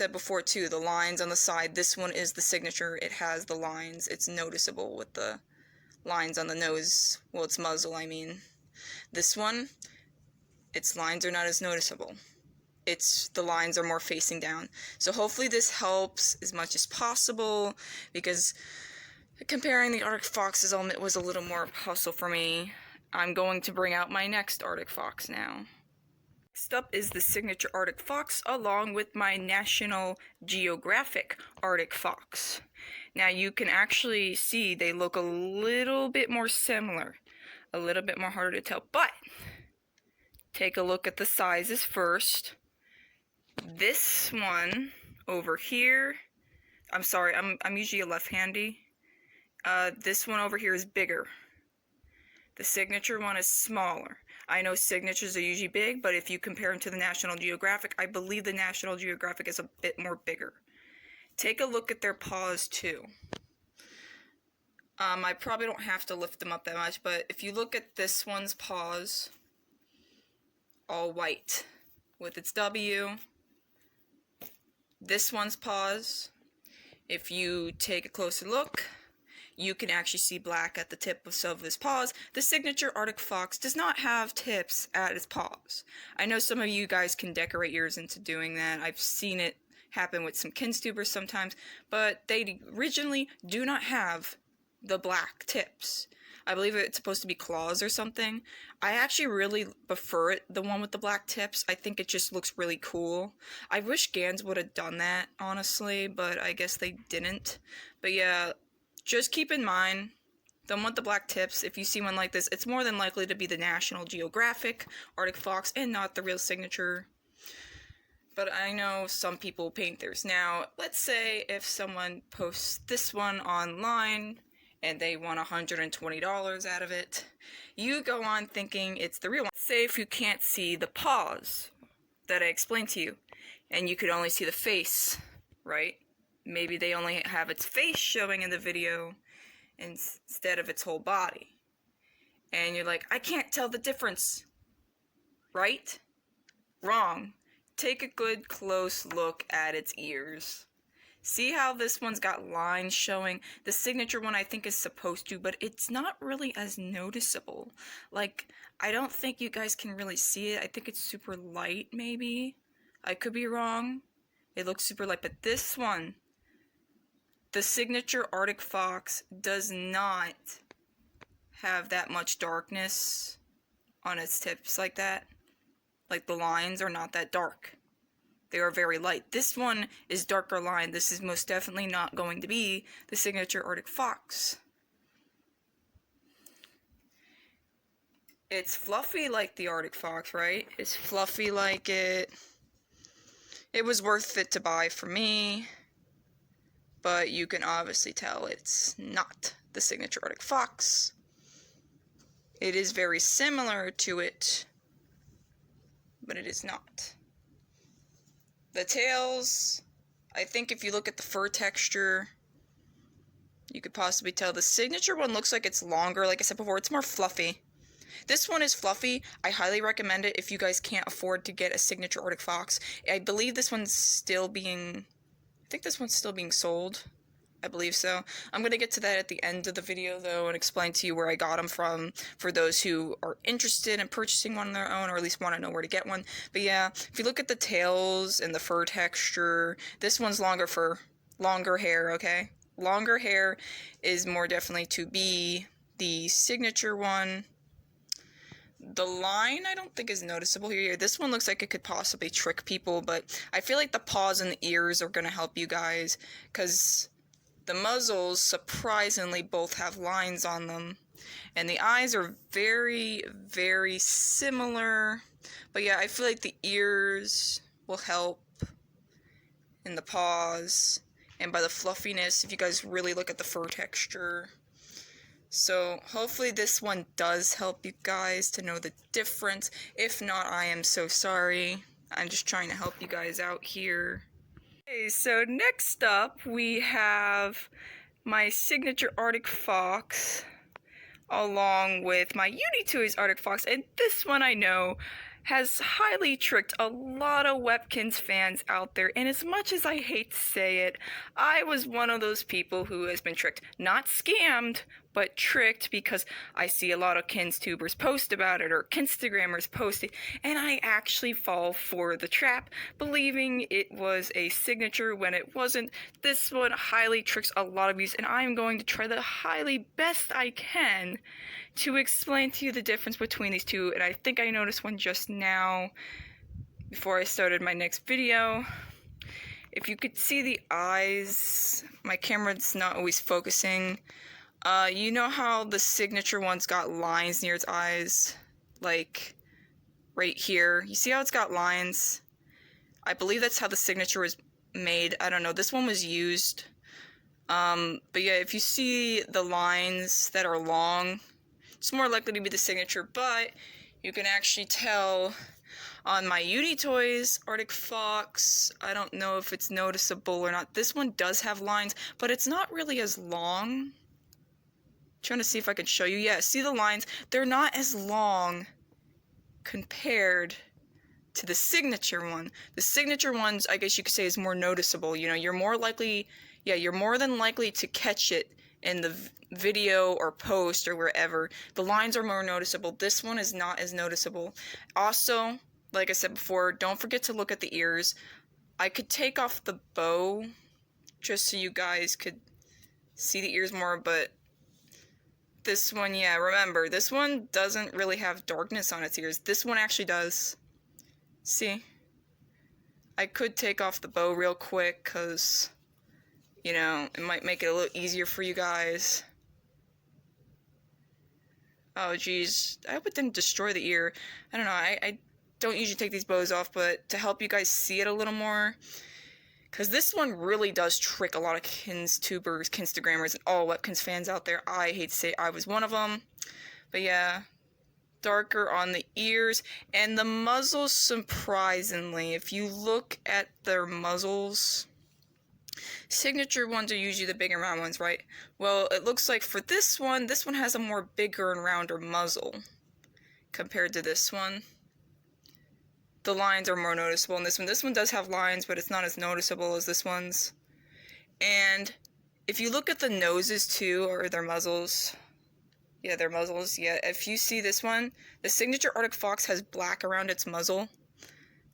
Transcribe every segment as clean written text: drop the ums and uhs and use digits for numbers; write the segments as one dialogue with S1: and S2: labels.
S1: said before too, the lines on the side, this one is the signature. It has the lines. It's noticeable with the lines on the nose. Well, its muzzle, I mean. This one, its lines are not as noticeable. The lines are more facing down. So hopefully this helps as much as possible, because comparing the Arctic Fox's element was a little more hustle for me. I'm going to bring out my next Arctic Fox now. Next up is the signature Arctic Fox, along with my National Geographic Arctic Fox. Now you can actually see they look a little bit more similar, a little bit more harder to tell, but take a look at the sizes first. This one over here, I'm sorry, I'm usually a left-handy. This one over here is bigger. The signature one is smaller. I know signatures are usually big, but if you compare them to the National Geographic, I believe the National Geographic is a bit more bigger. Take a look at their paws too. I probably don't have to lift them up that much, but if you look at this one's paws, all white with its W. This one's paws, if you take a closer look, you can actually see black at the tip of some of his paws. The signature Arctic Fox does not have tips at its paws. I know some of you guys can decorate yours into doing that. I've seen it happen with some Kinstubers sometimes, but they originally do not have the black tips. I believe it's supposed to be claws or something. I actually really prefer it, the one with the black tips. I think it just looks really cool. I wish Gans would have done that, honestly, but I guess they didn't. But yeah, just keep in mind, the one with the black tips, if you see one like this, it's more than likely to be the National Geographic Arctic Fox and not the real signature. But I know some people paint theirs. Now, let's say if someone posts this one online and they want $120 out of it, you go on thinking it's the real one. Say if you can't see the paws that I explained to you, and you could only see the face, right? Maybe they only have its face showing in the video instead of its whole body. And you're like, I can't tell the difference. Right? Wrong. Take a good close look at its ears. See how this one's got lines showing? The signature one I think is supposed to, but it's not really as noticeable. Like, I don't think you guys can really see it. I think it's super light, maybe. I could be wrong. It looks super light, but this one, the signature Arctic Fox, does not have that much darkness on its tips like that. Like, the lines are not that dark. They are very light. This one is darker line. This is most definitely not going to be the signature Arctic Fox. It's fluffy like the Arctic Fox, right? It's fluffy like it. It was worth it to buy for me. But you can obviously tell it's not the signature Arctic Fox. It is very similar to it, but it is not. The tails, I think if you look at the fur texture, you could possibly tell the signature one looks like it's longer. Like I said before, it's more fluffy. This one is fluffy. I highly recommend it if you guys can't afford to get a signature Arctic Fox. I believe this one's still being, sold. I believe so. I'm going to get to that at the end of the video, though, and explain to you where I got them from for those who are interested in purchasing one on their own, or at least want to know where to get one. But yeah, if you look at the tails and the fur texture, this one's longer fur, longer hair, okay? Longer hair is more definitely to be the signature one. The line, I don't think is noticeable here. This one looks like it could possibly trick people, but I feel like the paws and the ears are going to help you guys, because the muzzles, surprisingly, both have lines on them. And the eyes are very, very similar. But yeah, I feel like the ears will help. And the paws. And by the fluffiness, if you guys really look at the fur texture. So hopefully this one does help you guys to know the difference. If not, I am so sorry. I'm just trying to help you guys out here. Okay, so next up we have my signature Arctic Fox along with my Unitoys Arctic Fox, and this one I know has highly tricked a lot of Webkinz fans out there, and as much as I hate to say it, I was one of those people who has been tricked. Not scammed, but tricked, because I see a lot of KinzTubers post about it, or Kinstagrammers post it, and I actually fall for the trap, believing it was a signature when it wasn't. This one highly tricks a lot of you, and I'm going to try the highly best I can to explain to you the difference between these two. And I think I noticed one just now before I started my next video. If you could see the eyes, my camera's not always focusing. You know how the signature one's got lines near its eyes? Like, right here. You see how it's got lines? I believe that's how the signature was made. I don't know. This one was used. But yeah, if you see the lines that are long, it's more likely to be the signature, but you can actually tell on my Unitoys Arctic Fox. I don't know if it's noticeable or not. This one does have lines, but it's not really as long. Trying to see if I can show you. Yeah, see the lines? They're not as long compared to the signature one. The signature ones, I guess you could say, is more noticeable. You know, you're more likely, you're more than likely to catch it in the video or post or wherever. The lines are more noticeable. This one is not as noticeable. Also, like I said before, don't forget to look at the ears. I could take off the bow just so you guys could see the ears more, but this one, yeah, remember, this one doesn't really have darkness on its ears. This one actually does. See? I could take off the bow real quick, because, you know, it might make it a little easier for you guys. Oh, geez. I hope it didn't destroy the ear. I don't know, I don't usually take these bows off, but to help you guys see it a little more, because this one really does trick a lot of KinzTubers, Kinstagrammers, and all Webkinz fans out there. I hate to say I was one of them. But yeah, darker on the ears. And the muzzles, surprisingly, if you look at their muzzles, signature ones are usually the big and round ones, right? Well, it looks like for this one has a more bigger and rounder muzzle compared to this one. The lines are more noticeable in this one. This one does have lines, but it's not as noticeable as this one's. And if you look at the noses too, or their muzzles, yeah, their muzzles, yeah, if you see this one, the signature Arctic Fox has black around its muzzle.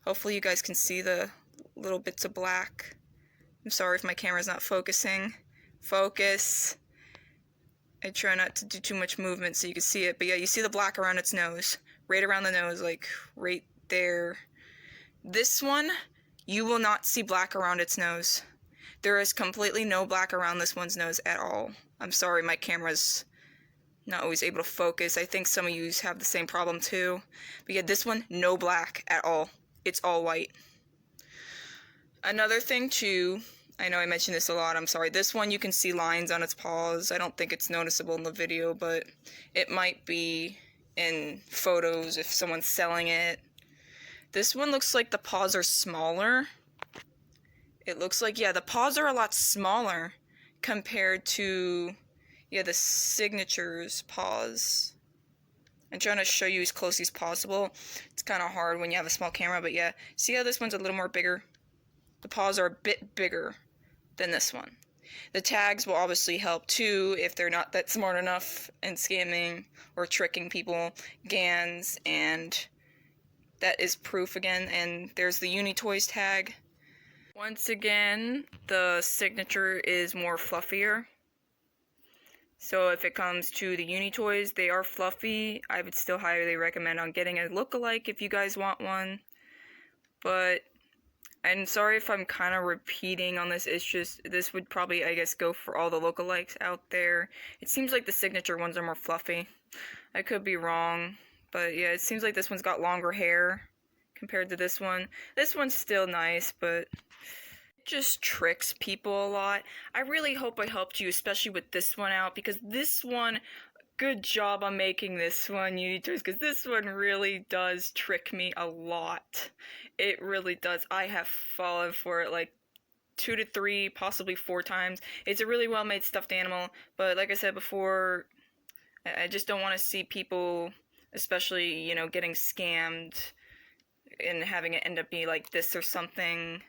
S1: Hopefully you guys can see the little bits of black. I'm sorry if my camera's not focusing. Focus. I try not to do too much movement so you can see it, but yeah, you see the black around its nose. Right around the nose, like right there. This one, you will not see black around its nose. There is completely no black around this one's nose at all. I'm sorry, my camera's not always able to focus. I think some of you have the same problem too. But yeah, this one, no black at all. It's all white. Another thing too, I know I mentioned this a lot, I'm sorry. This one, you can see lines on its paws. I don't think it's noticeable in the video, but it might be in photos if someone's selling it. This one looks like the paws are smaller. It looks like, yeah, the paws are a lot smaller compared to, yeah, the signature's paws. I'm trying to show you as close as possible. It's kind of hard when you have a small camera, but yeah. See how this one's a little more bigger? The paws are a bit bigger than this one. The tags will obviously help too if they're not that smart enough in scamming or tricking people. Gans, and that is proof again. And there's the Unitoys tag. Once again, the signature is more fluffier. So if it comes to the Unitoys, they are fluffy. I would still highly recommend on getting a look-alike if you guys want one. But I'm sorry if I'm kind of repeating on this. It's just, this would probably, I guess, go for all the lookalikes out there. It seems like the signature ones are more fluffy. I could be wrong. But yeah, it seems like this one's got longer hair compared to this one. This one's still nice, but it just tricks people a lot. I really hope I helped you, especially with this one out, because this one, good job on making this one, Unitoys, because this one really does trick me a lot. It really does. I have fallen for it like 2 to 3, possibly 4 times. It's a really well-made stuffed animal, but like I said before, I just don't want to see people, especially, you know, getting scammed and having it end up being like this or something